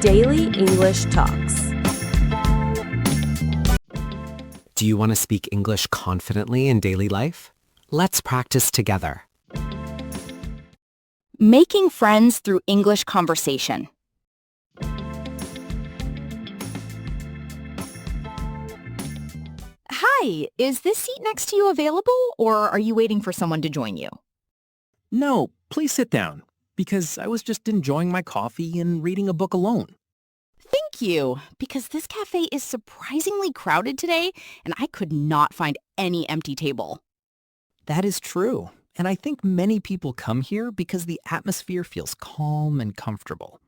Daily English Talks. Do you want to speak English confidently in daily life? Let's practice together. Making friends through English conversation. Hi, is this seat next to you available, or are you waiting for someone to join you? No, please sit down, because I was just enjoying my coffee and reading a book alone. Thank you, because this cafe is surprisingly crowded today, and I could not find any empty table. That is true, and I think many people come here because the atmosphere feels calm and comfortable.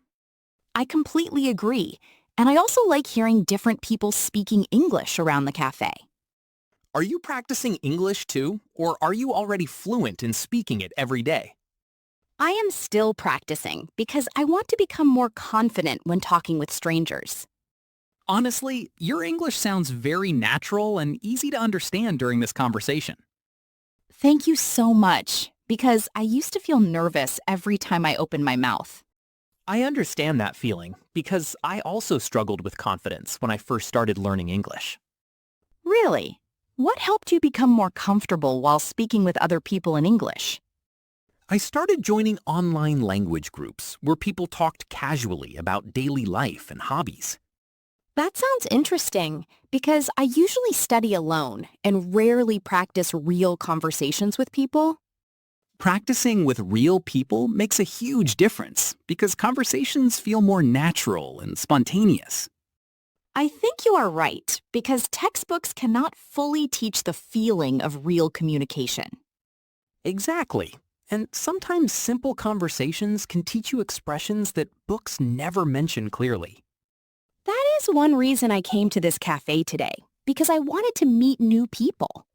I completely agree, and I also like hearing different people speaking English around the cafe. Are you practicing English too, or are you already fluent in speaking it every day? I am still practicing because I want to become more confident when talking with strangers. Honestly, your English sounds very natural and easy to understand during this conversation. Thank you so much, because I used to feel nervous every time I opened my mouth. I understand that feeling because I also struggled with confidence when I first started learning English. Really? What helped you become more comfortable while speaking with other people in English? I started joining online language groups where people talked casually about daily life and hobbies. That sounds interesting, because I usually study alone and rarely practice real conversations with people. Practicing with real people makes a huge difference because conversations feel more natural and spontaneous. I think you are right, because textbooks cannot fully teach the feeling of real communication. Exactly. And sometimes simple conversations can teach you expressions that books never mention clearly. That is one reason I came to this cafe today, because I wanted to meet new people.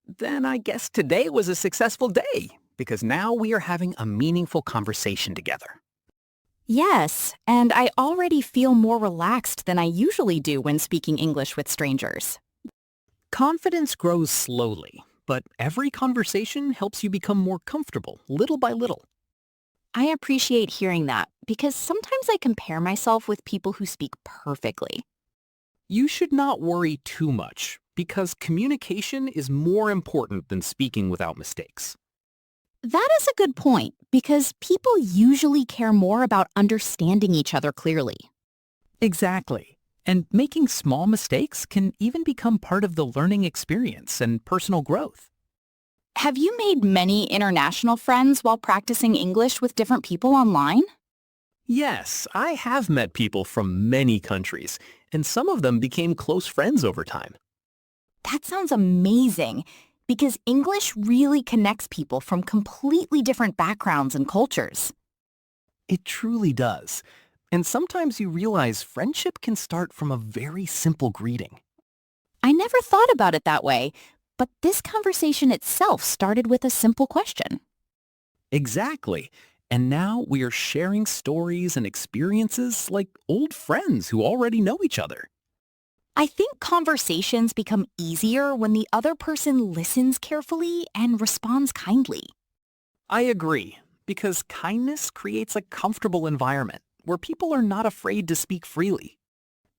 Then I guess today was a successful day because now we are having a meaningful conversation together. Yes, and I already feel more relaxed than I usually do when speaking English with strangers. Confidence grows slowly, but every conversation helps you become more comfortable little by little. I appreciate hearing that, because sometimes I compare myself with people who speak perfectly. You should not worry too much because communication is more important than speaking without mistakes. That is a good point, because people usually care more about understanding each other clearly. Exactly. And making small mistakes can even become part of the learning experience and personal growth. Have you made many international friends while practicing English with different people online? Yes, I have met people from many countries, and some of them became close friends over time. That sounds amazing, because English really connects people from completely different backgrounds and cultures. It truly does. And sometimes you realize friendship can start from a very simple greeting. I never thought about it that way, but this conversation itself started with a simple question. Exactly. And now we are sharing stories and experiences like old friends who already know each other. I think conversations become easier when the other person listens carefully and responds kindly. I agree, because kindness creates a comfortable environment where people are not afraid to speak freely.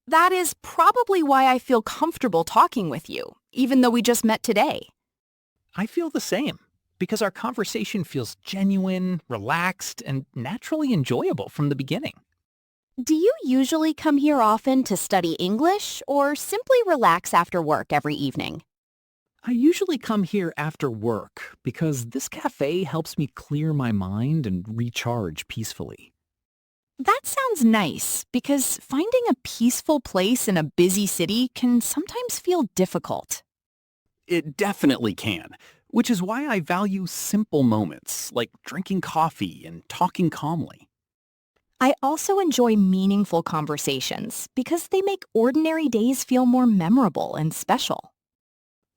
That is probably why I feel comfortable talking with you, even though we just met today. I feel the same, because our conversation feels genuine, relaxed, and naturally enjoyable from the beginning. Do you usually come here often to study English or simply relax after work every evening? I usually come here after work because this cafe helps me clear my mind and recharge peacefully. That sounds nice, because finding a peaceful place in a busy city can sometimes feel difficult. It definitely can, which is why I value simple moments like drinking coffee and talking calmly. I also enjoy meaningful conversations because they make ordinary days feel more memorable and special.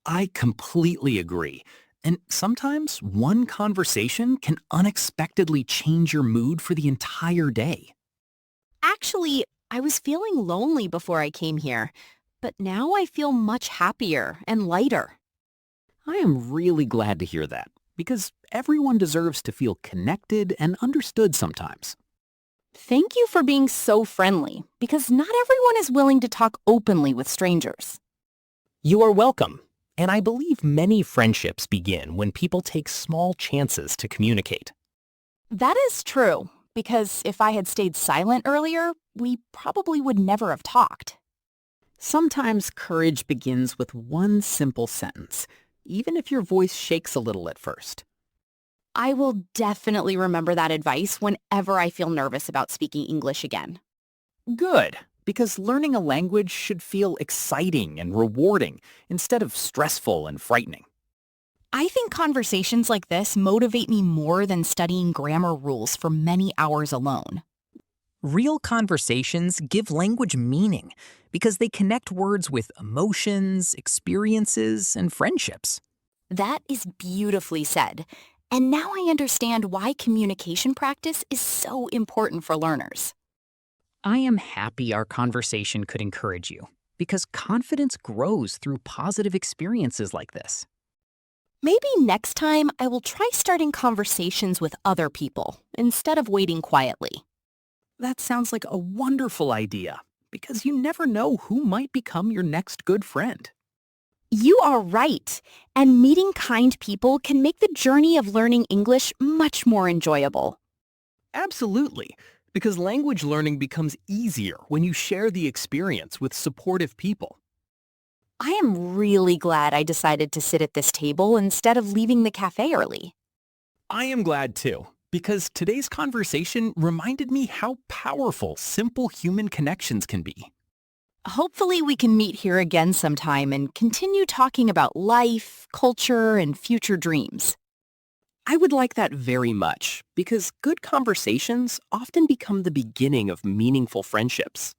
I completely agree. And sometimes one conversation can unexpectedly change your mood for the entire day. Actually, I was feeling lonely before I came here, but now I feel much happier and lighter. I am really glad to hear that, because everyone deserves to feel connected and understood sometimes. Thank you for being so friendly, because not everyone is willing to talk openly with strangers. You are welcome. And I believe many friendships begin when people take small chances to communicate. That is true, because if I had stayed silent earlier, we probably would never have talked. Sometimes courage begins with one simple sentence, even if your voice shakes a little at first. I will definitely remember that advice whenever I feel nervous about speaking English again. Good, because learning a language should feel exciting and rewarding instead of stressful and frightening. I think conversations like this motivate me more than studying grammar rules for many hours alone. Real conversations give language meaning because they connect words with emotions, experiences, and friendships. That is beautifully said. And now I understand why communication practice is so important for learners. I am happy our conversation could encourage you because confidence grows through positive experiences like this. Maybe next time I will try starting conversations with other people instead of waiting quietly. That sounds like a wonderful idea because you never know who might become your next good friend. You are right, and meeting kind people can make the journey of learning English much more enjoyable. Absolutely, because language learning becomes easier when you share the experience with supportive people. I am really glad I decided to sit at this table instead of leaving the cafe early. I am glad too, because today's conversation reminded me how powerful simple human connections can be. Hopefully we can meet here again sometime and continue talking about life, culture, and future dreams. I would like that very much, because good conversations often become the beginning of meaningful friendships.